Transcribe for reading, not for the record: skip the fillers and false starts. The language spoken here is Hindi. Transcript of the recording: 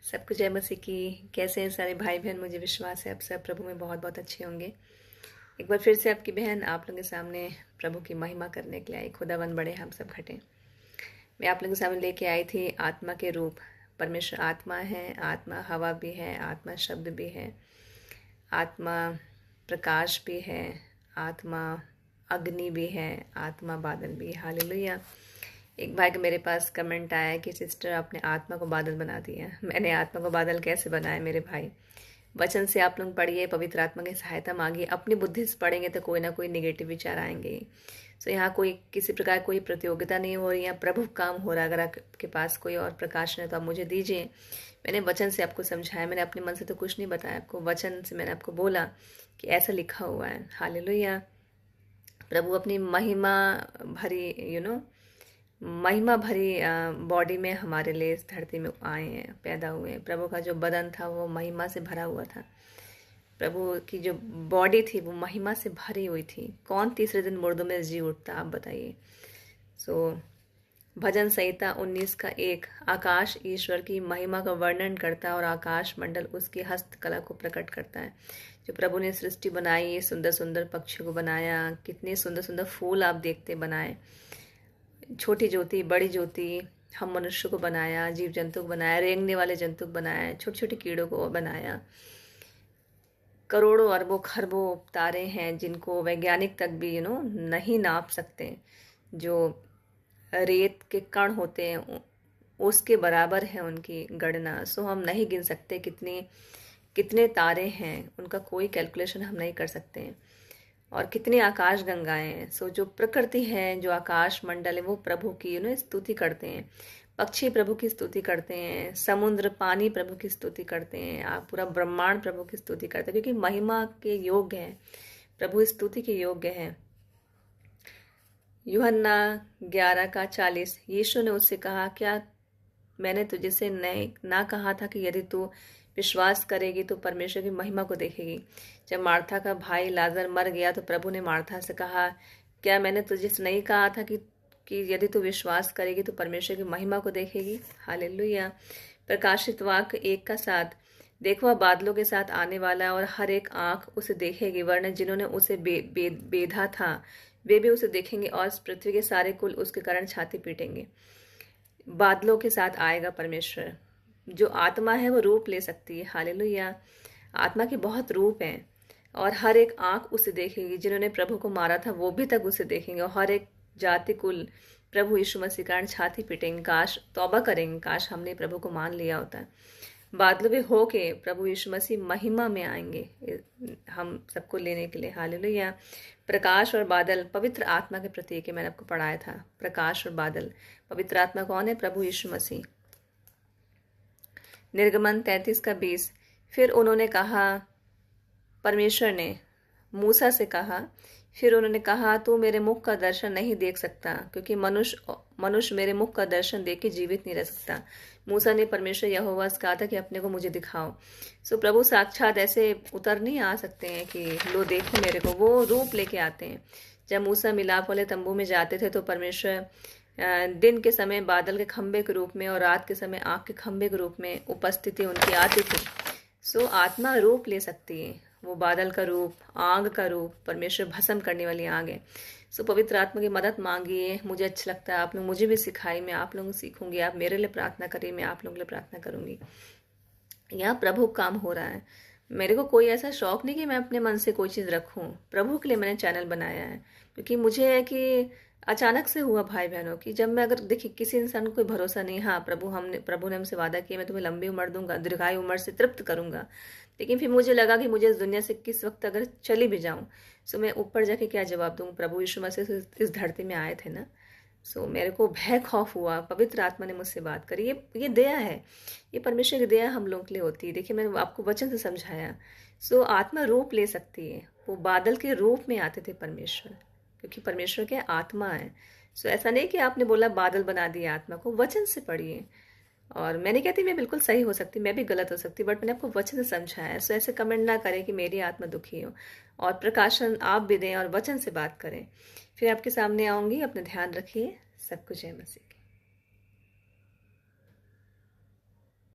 सबको जय मसीह की। कैसे हैं सारे भाई बहन? मुझे विश्वास है आप सब प्रभु में बहुत बहुत अच्छे होंगे। एक बार फिर से आपकी बहन आप लोगों के सामने प्रभु की महिमा करने के लिए आई। खुदावन बड़े हम सब घटे। मैं आप लोगों के सामने लेके आई थी आत्मा के रूप। परमेश्वर आत्मा है, आत्मा हवा भी है, आत्मा शब्द भी है, आत्मा प्रकाश भी है, आत्मा अग्नि भी है, आत्मा बादल भी है। हालेलुया। एक भाई का मेरे पास कमेंट आया कि सिस्टर आपने आत्मा को बादल बना दिया। मैंने आत्मा को बादल कैसे बनाया मेरे भाई? वचन से आप लोग पढ़िए, पवित्र आत्मा की सहायता मांगिए। अपनी बुद्धि से पढ़ेंगे तो कोई ना कोई नेगेटिव विचार आएंगे। सो यहाँ कोई किसी प्रकार कोई प्रतियोगिता नहीं हो रही है, प्रभु काम हो रहा है। अगर आपके पास कोई और प्रकाशन है तो आप मुझे दीजिए। मैंने वचन से आपको समझाया, मैंने अपने मन से तो कुछ नहीं बताया आपको, वचन से मैंने आपको बोला कि ऐसा लिखा हुआ है। हालेलुया। प्रभु अपनी महिमा भरी महिमा भरी बॉडी में हमारे लिए इस धरती में आए हैं, पैदा हुए हैं। प्रभु का जो बदन था वो महिमा से भरा हुआ था। प्रभु की जो बॉडी थी वो महिमा से भरी हुई थी। कौन तीसरे दिन मुर्दों में जी उठता, आप बताइए। भजन संहिता 19 का 1, आकाश ईश्वर की महिमा का वर्णन करता है और आकाश मंडल उसकी हस्तकला को प्रकट करता है। जो प्रभु ने सृष्टि बनाई, सुंदर सुंदर पक्षियों को बनाया, कितने सुंदर सुंदर फूल आप देखते बनाए, छोटी ज्योति बड़ी ज्योति, हम मनुष्य को बनाया, जीव जंतु को बनाया, रेंगने वाले जंतु को बनाया, छोटे छोटे कीड़ों को बनाया। करोड़ों अरबों खरबों तारे हैं जिनको वैज्ञानिक तक भी नहीं नाप सकते। जो रेत के कण होते हैं उसके बराबर है उनकी गणना। हम नहीं गिन सकते कितने तारे हैं, उनका कोई कैलकुलेशन हम नहीं कर सकते हैं। और कितनी आकाश गंगाएं हैं। जो प्रकृति है, जो आकाश मंडल है, वो प्रभु की स्तुति करते हैं। पक्षी प्रभु की स्तुति करते हैं, समुद्र पानी प्रभु की स्तुति करते हैं, आप पूरा ब्रह्मांड प्रभु की स्तुति करते हैं, क्योंकि महिमा के योग्य है प्रभु, स्तुति के योग्य है। यूहन्ना 11 का 40, यीशु ने उससे कहा, क्या मैंने तुझे से ना कहा था कि यदि तू विश्वास करेगी तो परमेश्वर की महिमा को देखेगी? जब मार्था का भाई लाजर मर गया तो प्रभु ने मार्था से कहा, क्या मैंने तुझे से नहीं कहा था कि यदि तू विश्वास करेगी तो परमेश्वर की महिमा को देखेगी? हालेलुया। प्रकाशित वाक्य 1 का 7, देखो वह बादलों के साथ आने वाला और हर एक आंख उसे देखेगी, वरना जिन्होंने उसे बेधा था वे भी उसे देखेंगे और पृथ्वी के सारे कुल उसके कारण छाती पीटेंगे। बादलों के साथ आएगा परमेश्वर। जो आत्मा है वो रूप ले सकती है। हालेलुया। आत्मा के बहुत रूप हैं और हर एक आंख उसे देखेगी। जिन्होंने प्रभु को मारा था वो भी तक उसे देखेंगे और हर एक जाति कुल प्रभु यीशु मसीह कारण छाती पीटेंगे। काश तौबा करेंगे, काश हमने प्रभु को मान लिया होता है। बादलों में होके प्रभु यीशु मसीह महिमा में आएंगे हम सबको लेने के लिए। हालेलुया। प्रकाश और बादल पवित्र आत्मा के प्रतीक है। मैंने आपको पढ़ाया था प्रकाश और बादल। पवित्र आत्मा कौन है? प्रभु यीशु मसीह। निर्गमन 33 का 20, फिर उन्होंने कहा, परमेश्वर ने मूसा से कहा, फिर उन्होंने कहा, तू मेरे मुख का दर्शन नहीं देख सकता, क्योंकि मनुष्य मेरे मुख का दर्शन देख के जीवित नहीं रह सकता। मूसा ने परमेश्वर यहोवा से कहा था कि अपने को मुझे दिखाओ। प्रभु साक्षात ऐसे उतर नहीं आ सकते हैं कि लो देखो मेरे को, वो रूप लेके आते हैं। जब मूसा मिलाप वाले तंबू में जाते थे तो परमेश्वर दिन के समय बादल के खंबे के रूप में और रात के समय आग के खंबे के रूप में उपस्थिति उनकी आती थी। आत्मा रूप ले सकती है। वो बादल का रूप, आग का रूप, परमेश्वर भस्म करने वाली आग है। पवित्र आत्मा की मदद मांगिए। मुझे अच्छा लगता है, आप लोग मुझे भी सिखाई, मैं आप लोगों को सीखूंगी। आप मेरे लिए प्रार्थना करिए, मैं आप लोगों के लिए प्रार्थना करूंगी। यहाँ प्रभु काम हो रहा है। मेरे को कोई ऐसा शौक नहीं कि मैं अपने मन से कोई चीज़ रखूं। प्रभु के लिए मैंने चैनल बनाया है, क्योंकि मुझे है कि अचानक से हुआ भाई बहनों की, जब मैं अगर देखिए किसी इंसान को कोई भरोसा नहीं, हाँ प्रभु ने हमसे वादा किया मैं तुम्हें लंबी उम्र दूंगा, दीर्घायु उम्र से तृप्त करूंगा। लेकिन फिर मुझे लगा कि मुझे इस दुनिया से किस वक्त अगर चली भी जाऊं मैं ऊपर जाके क्या जवाब दूं? प्रभु यीशु मसीह इस धरती में आए थे ना। मेरे को भय खौफ हुआ। पवित्र आत्मा ने मुझसे बात करी। ये दया है, ये परमेश्वर की दया हम लोगों के लिए होती है। देखिए मैंने आपको वचन से समझाया। आत्मा रूप ले सकती है। वो बादल के रूप में आते थे परमेश्वर, क्योंकि परमेश्वर के आत्मा है। ऐसा नहीं कि आपने बोला बादल बना दिया आत्मा को। वचन से पढ़िए। और मैं नहीं कहती मैं बिल्कुल सही हो सकती, मैं भी गलत हो सकती, बट मैंने आपको वचन से समझाया। ऐसे कमेंट ना करें कि मेरी आत्मा दुखी हो। और प्रकाशन आप भी दें और वचन से बात करें। फिर आपके सामने आऊंगी। अपना ध्यान रखिए। सबको जय मसीह।